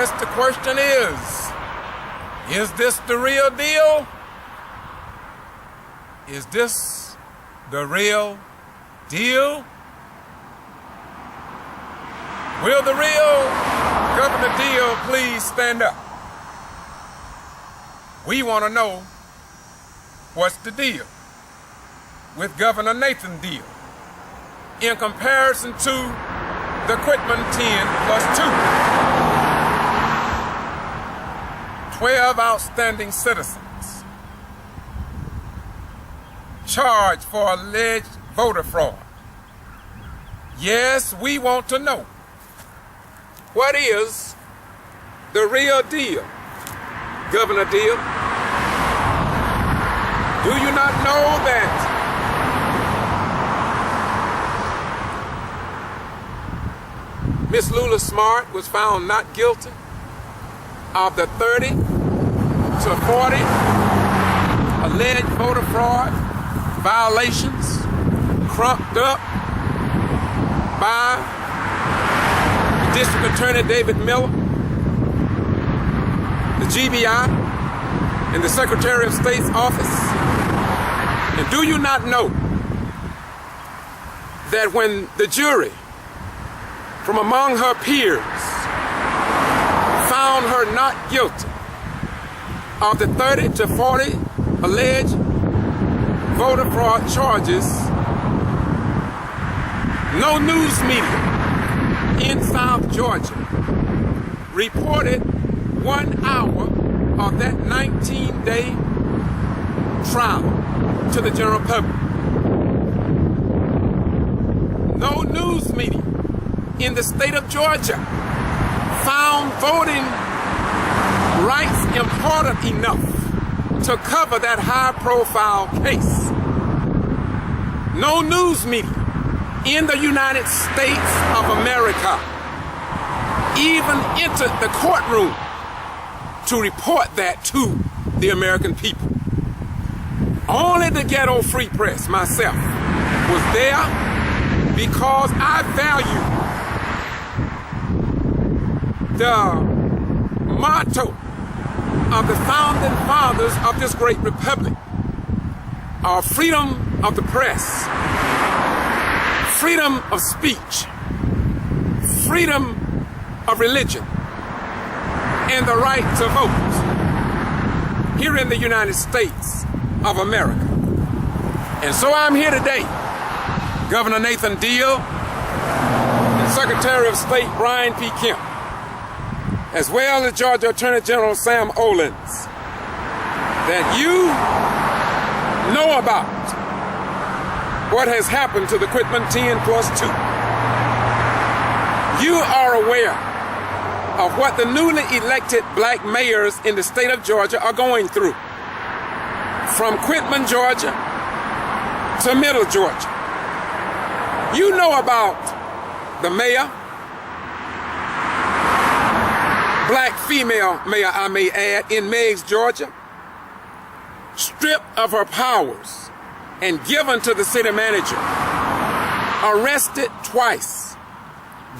guess the question is this the real deal? Is this the real deal? Will the real Governor Deal please stand up? We want to know what's the deal with Governor Nathan Deal in comparison to the Quitman 10+2. 12 outstanding citizens charged for alleged voter fraud. Yes, we want to know, what is the real deal, Governor Deal? Do you not know that Miss Lula Smart was found not guilty of the 30 to 40 alleged voter fraud violations crumped up by the District Attorney David Miller, the G.B.R. and the Secretary of State's office? And do you not know that when the jury from among her peers found her not guilty of the 30 to 40 alleged voter fraud charges, no news media in South Georgia reported 1 hour of that 19-day trial to the general public. No news media in the state of Georgia found voting rights important enough to cover that high-profile case. No news media in the United States of America even entered the courtroom to report that to the American people. Only the Ghetto Free Press, myself, was there because I value the motto of the founding fathers of this great republic, our freedom of the press, freedom of speech, freedom of religion, and the right to vote here in the United States of America. And so I'm here today, Governor Nathan Deal and Secretary of State Brian P. Kemp, as well as Georgia Attorney General Sam Olens, that you know about what has happened to the Quitman 10+2. You are aware of what the newly elected black mayors in the state of Georgia are going through, from Quitman, Georgia to Middle Georgia. You know about the mayor, black female mayor, I may add, in Meigs, Georgia, stripped of her powers and given to the city manager, arrested twice,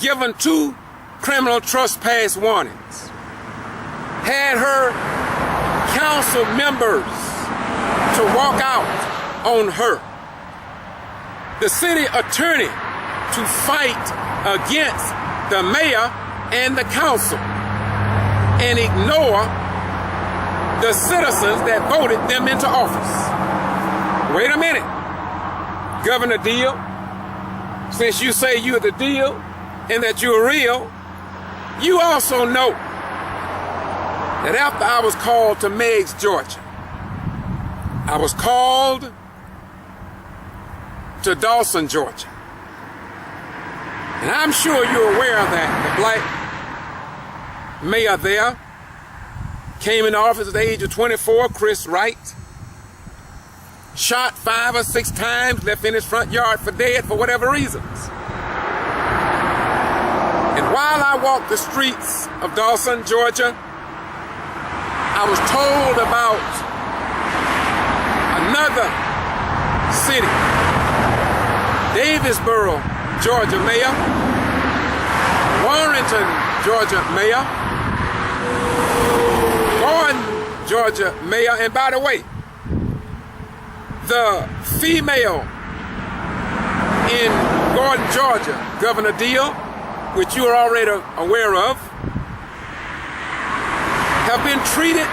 given 2 criminal trespass warnings, had her council members to walk out on her, the city attorney to fight against the mayor and the council and ignore the citizens that voted them into office. Wait a minute, Governor Deal, since you say you're the deal and that you're real, you also know that after I was called to Meigs, Georgia, I was called to Dawson, Georgia. And I'm sure you're aware that the black mayor there came into office at the age of 24, Chris Wright, shot 5 or 6 times, left in his front yard for dead for whatever reasons. And while I walked the streets of Dawson, Georgia, I was told about another city, Davisboro, Georgia mayor, Warrenton, Georgia mayor, Gordon, Georgia mayor, and by the way, the female in Gordon, Georgia, Governor Deal, which you are already aware of, have been treated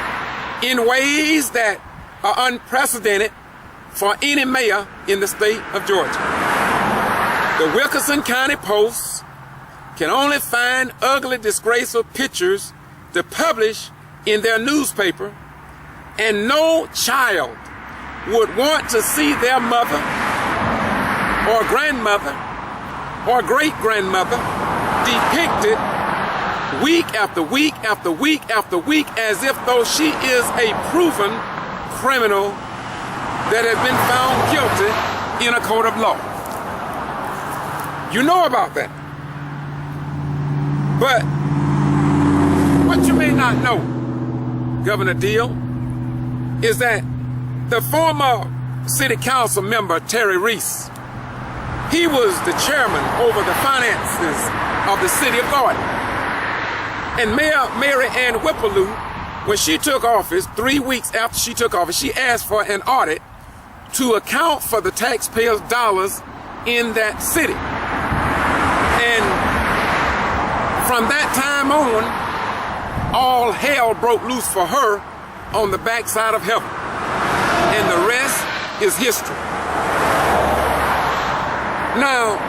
in ways that are unprecedented for any mayor in the state of Georgia. The Wilkinson County Post can only find ugly, disgraceful pictures to publish in their newspaper, and no child would want to see their mother or grandmother or great-grandmother depicted week after week after week after week as if though she is a proven criminal that has been found guilty in a court of law. You know about that. But what you may not know, Governor Deal, is that the former city council member, Terry Reese, he was the chairman over the finances of the city of Gordon. And Mayor Mary Ann Whipperlew, when she took office, 3 weeks after she took office, she asked for an audit to account for the taxpayers' dollars in that city. And from that time on, all hell broke loose for her on the backside of heaven. And the rest is history. Now,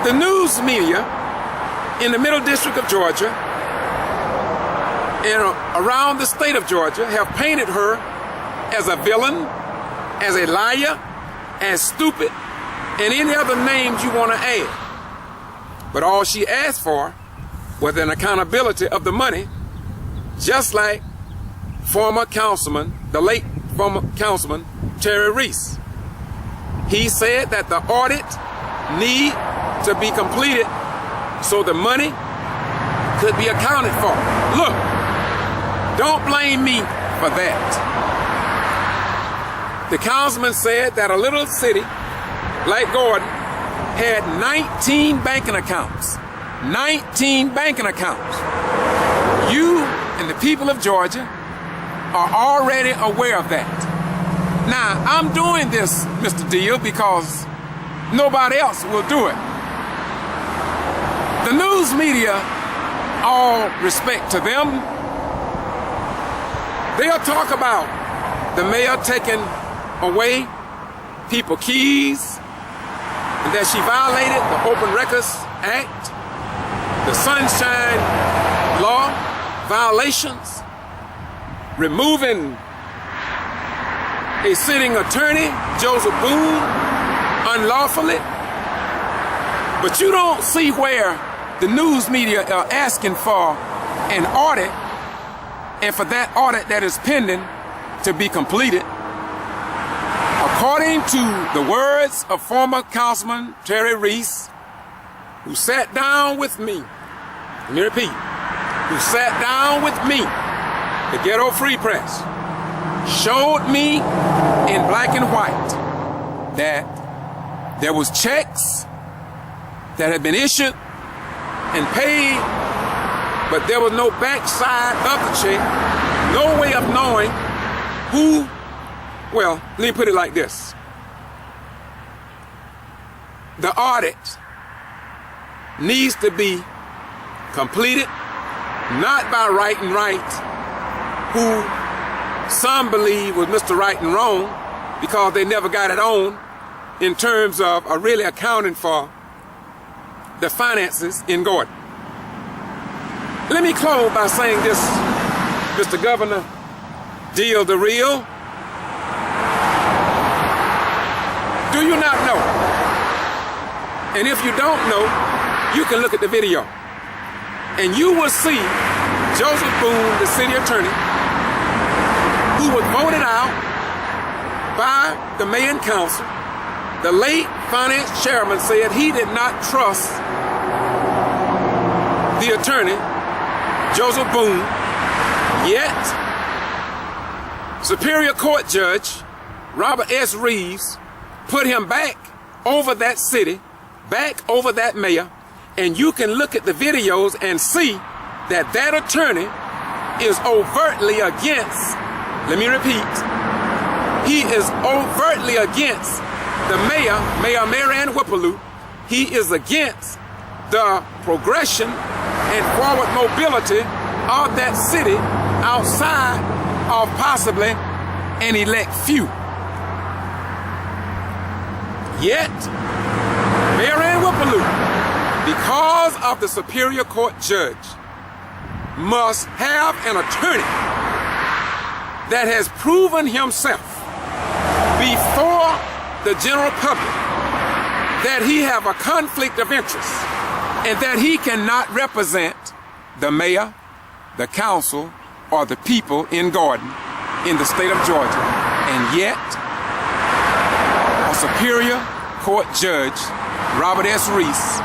the news media in the Middle District of Georgia and around the state of Georgia have painted her as a villain, as a liar, as stupid, and any other names you want to add. But all she asked for was an accountability of the money, just like former councilman, the late former councilman, Terry Reese. He said that the audit need to be completed so the money could be accounted for. Look, don't blame me for that. The councilman said that a little city like Gordon had 19 banking accounts. 19 banking accounts. You and the people of Georgia are already aware of that. Now, I'm doing this, Mr. Deal, because nobody else will do it. The news media, all respect to them, they'll talk about the mayor taking away people keys, and that she violated the Open Records Act, the Sunshine Law violations, removing a sitting attorney, Joseph Boone, unlawfully. But you don't see where the news media are asking for an audit, and for that audit that is pending to be completed. According to the words of former Councilman Terry Reese, who sat down with me, let me repeat, who sat down with me, the Ghetto Free Press, showed me in black and white that there was checks that had been issued and paid, but there was no backside of the check, no way of knowing who. Well, let me put it like this. The audit needs to be completed, not by Right and Right, who some believe was Mr. Right and Wrong, because they never got it on in terms of really accounting for the finances in Gordon. Let me close by saying this, Mr. Governor Deal the Real. Do you not know? And if you don't know, you can look at the video. And you will see Joseph Boone, the city attorney, who was voted out by the mayor and council. The late finance chairman said he did not trust the attorney, Joseph Boone, yet Superior Court Judge Robert S. Reeves put him back over that city, back over that mayor, and you can look at the videos and see that that attorney is overtly against, let me repeat, he is overtly against the Mayor Marianne Whipplew. He is against the progression and forward mobility of that city outside of possibly an elect few. Yet, Marianne Whipplew, because of the Superior Court judge, must have an attorney that has proven himself before the general public that he have a conflict of interest and that he cannot represent the mayor, the council, or the people in Gordon in the state of Georgia. And yet, a Superior Court judge, Robert S. Reeves,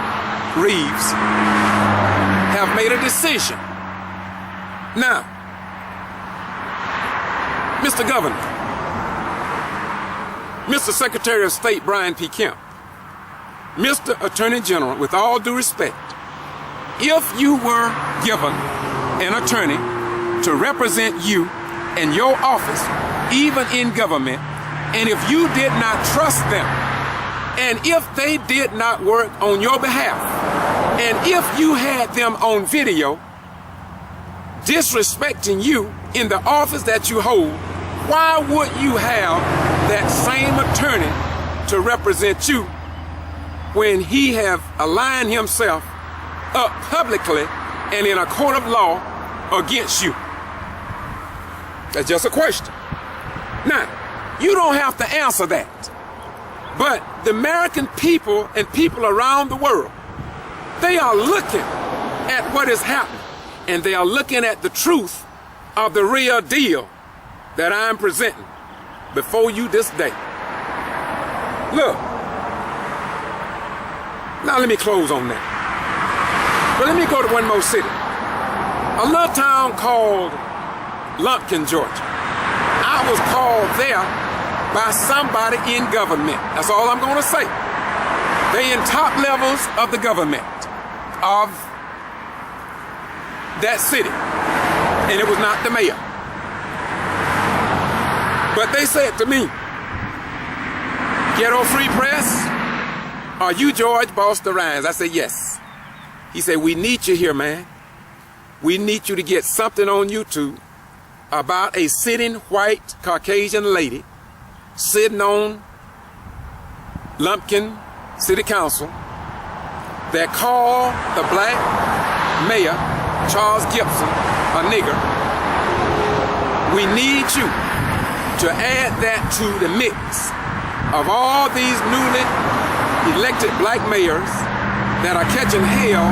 have made a decision. Now, Mr. Governor, Mr. Secretary of State Brian P. Kemp, Mr. Attorney General, with all due respect, if you were given an attorney to represent you and your office, even in government, and if you did not trust them, and if they did not work on your behalf, and if you had them on video disrespecting you in the office that you hold, why would you have that same attorney to represent you when he have aligned himself up publicly and in a court of law against you? That's just a question. Now, you don't have to answer that. But the American people and people around the world, they are looking at what is happening, and they are looking at the truth of the real deal that I'm presenting before you this day. Look, now let me close on that. But let me go to one more city. A little town called Lumpkin, Georgia. I was called there by somebody in government. That's all I'm going to say. They in top levels of the government of that city. And it was not the mayor. But they said to me, Ghetto Free Press, are you George Boston Rhines? I said, yes. He said, we need you here, man. We need you to get something on YouTube about a sitting white Caucasian lady sitting on Lumpkin City Council that called the black mayor, Charles Gibson, a nigger. We need you to add that to the mix of all these newly elected black mayors that are catching hell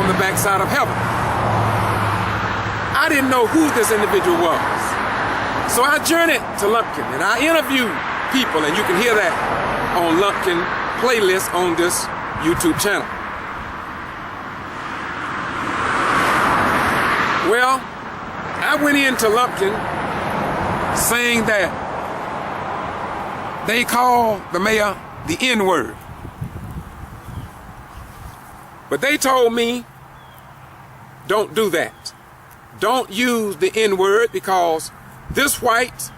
on the backside of heaven. I didn't know who this individual was. So I journeyed to Lumpkin and I interviewed people, and you can hear that on Lumpkin playlist on this YouTube channel. Well, I went into Lumpkin saying that they call the mayor the N-word. But they told me, don't do that. Don't use the N-word, because this white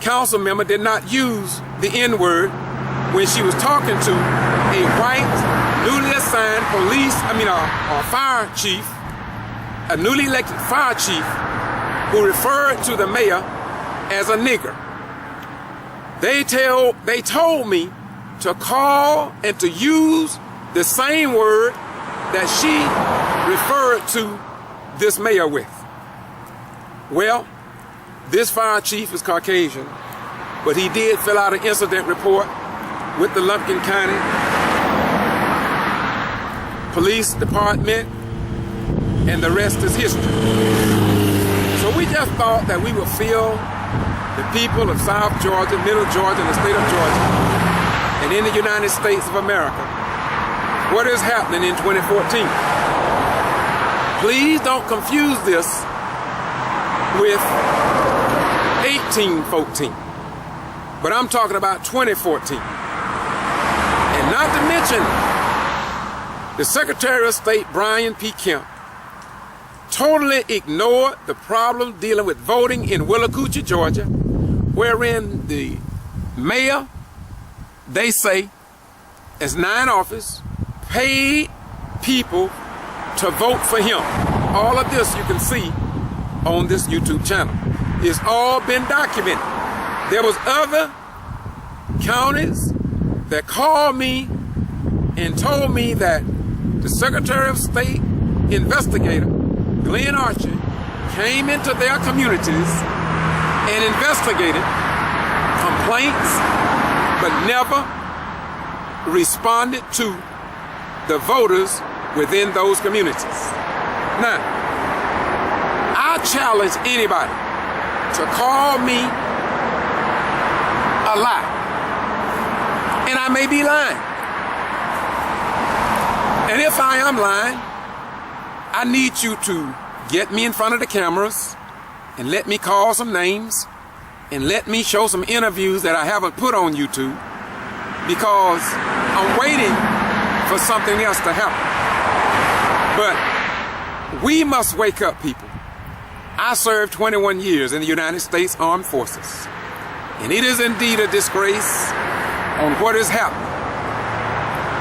council member did not use the N-word when she was talking to a white, newly assigned fire chief, a newly elected fire chief who referred to the mayor as a nigger. They told me to call and to use the same word that she referred to this mayor with. Well, this fire chief is Caucasian, but he did fill out an incident report with the Lumpkin County Police Department, and the rest is history. So we just thought that we would fill the people of South Georgia, Middle Georgia, and the state of Georgia, and in the United States of America, what is happening in 2014. Please don't confuse this with 1814, but I'm talking about 2014. And not to mention the Secretary of State, Brian P. Kemp, totally ignored the problem dealing with voting in Willacoochee, Georgia, wherein the mayor, they say, is now in office, paid people to vote for him. All of this you can see on this YouTube channel. It's all been documented. There was other counties that called me and told me that the Secretary of State investigator, Glenn Archer, came into their communities and investigated complaints, but never responded to the voters within those communities. Now, I challenge anybody to call me a lie, and I may be lying. And if I am lying, I need you to get me in front of the cameras and let me call some names and let me show some interviews that I haven't put on YouTube, because I'm waiting for something else to happen. But we must wake up, people. I served 21 years in the United States Armed Forces, and it is indeed a disgrace on what is happening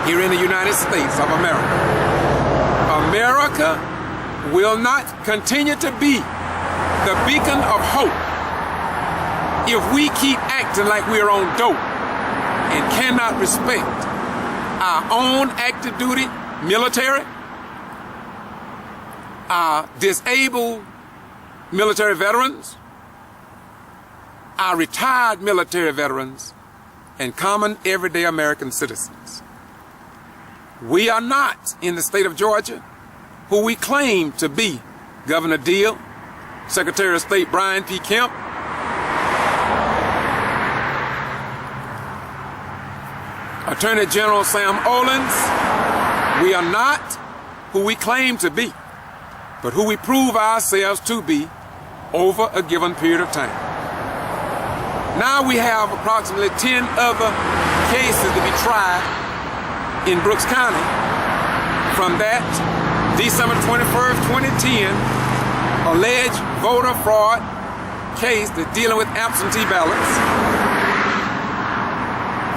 here in the United States of America. America will not continue to be the beacon of hope if we keep acting like we're on dope and cannot respect our own active duty military, our disabled military veterans, our retired military veterans, and common everyday American citizens. We are not in the state of Georgia who we claim to be Governor Deal, Secretary of State Brian P. Kemp, Attorney General Sam Olens. We are not who we claim to be, but who we prove ourselves to be over a given period of time. Now we have approximately 10 other cases to be tried in Brooks County from that December 21st, 2010 alleged voter fraud case that's dealing with absentee ballots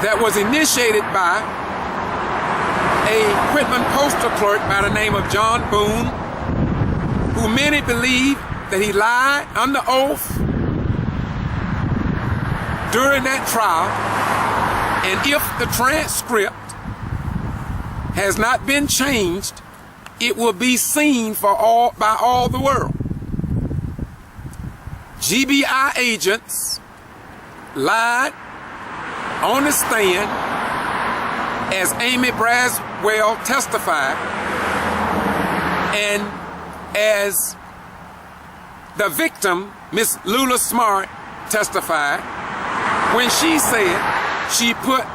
that was initiated by a Quitman postal clerk by the name of John Boone, who many believe that he lied under oath during that trial, and if the transcript has not been changed, it will be seen by all the world. G.B.R. agents lied on the stand as Amy Braswell testified, and as the victim, Miss Lula Smart, testified when she said she put,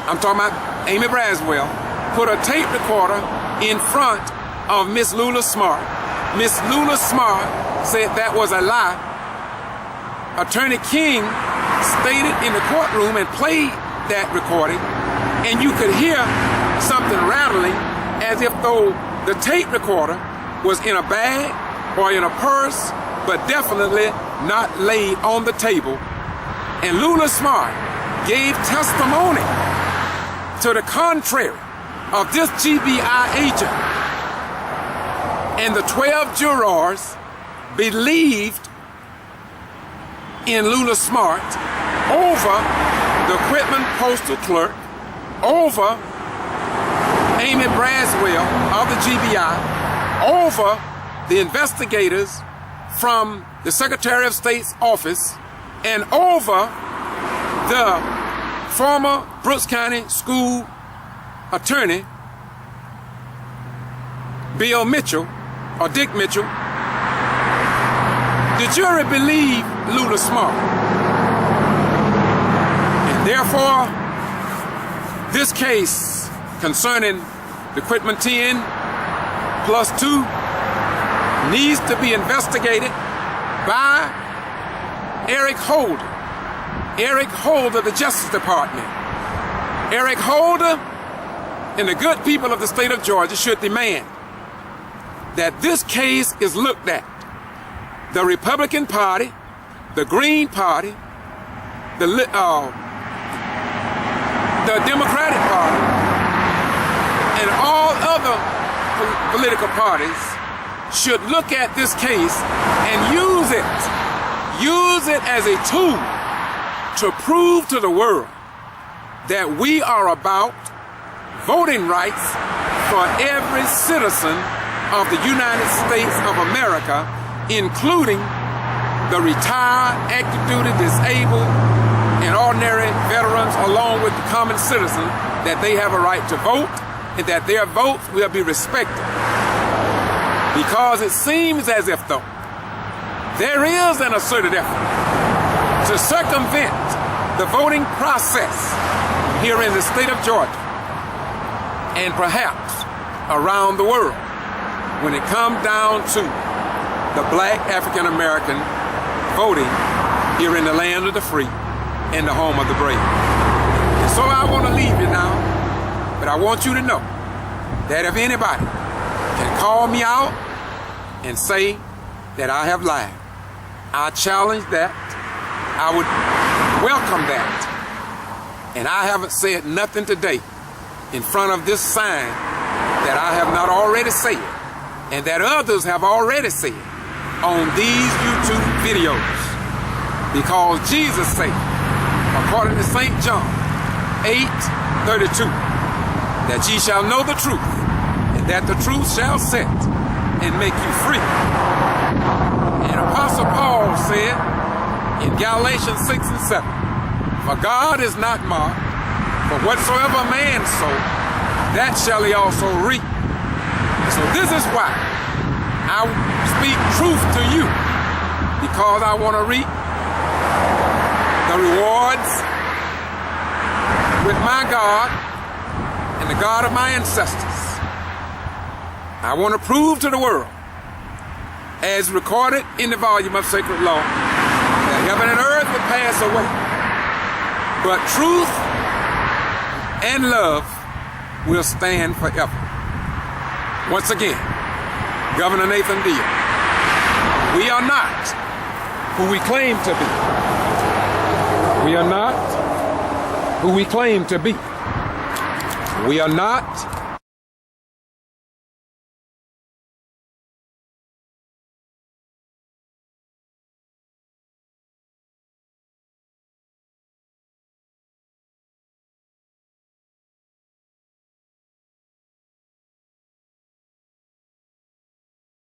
I'm talking about Amy Braswell, put a tape recorder in front of Miss Lula Smart. Miss Lula Smart said that was a lie. Attorney King stated in the courtroom and played that recording, and you could hear something rattling as if though the tape recorder was in a bag or in a purse, but definitely not laid on the table. And Lula Smart gave testimony to the contrary of this G.B.R. agent, and the 12 jurors believed in Lula Smart over the Quitman postal clerk, over Amy Braswell of the GBI, over the investigators from the Secretary of State's office, and over the former Brooks County school attorney, Bill Mitchell, or Dick Mitchell. The jury believed Lula Smart. And therefore, this case concerning the Quitman 10+2 needs to be investigated by Eric Holder. Eric Holder, the Justice Department. Eric Holder and the good people of the state of Georgia should demand that this case is looked at. The Republican Party, the Green Party, the Democratic Party, and all other political parties should look at this case and use it as a tool to prove to the world that we are about voting rights for every citizen of the United States of America, including the retired, active duty, disabled, and ordinary veterans, along with the common citizen, that they have a right to vote and that their votes will be respected. Because it seems as if, though, there is an asserted effort to circumvent the voting process here in the state of Georgia and perhaps around the world when it comes down to the black African American voting here in the land of the free and the home of the brave. And so I want to leave you now, but I want you to know that if anybody can call me out and say that I have lied, I challenge that. I would welcome that. And I haven't said nothing today in front of this sign that I have not already said, and that others have already said on these YouTube videos. Because Jesus said, according to St. John 8:32, that ye shall know the truth, and that the truth shall set and make you free. And Apostle Paul said in Galatians 6 and 7, for God is not mocked, for whatsoever a man sow, that shall he also reap. So this is why I speak truth to you, because I want to reap the rewards with my God and the God of my ancestors. I want to prove to the world, as recorded in the volume of sacred law, that heaven and earth will pass away, but truth and love will stand forever. Once again, Governor Nathan Deal, we are not who we claim to be. We are not who we claim to be. We are not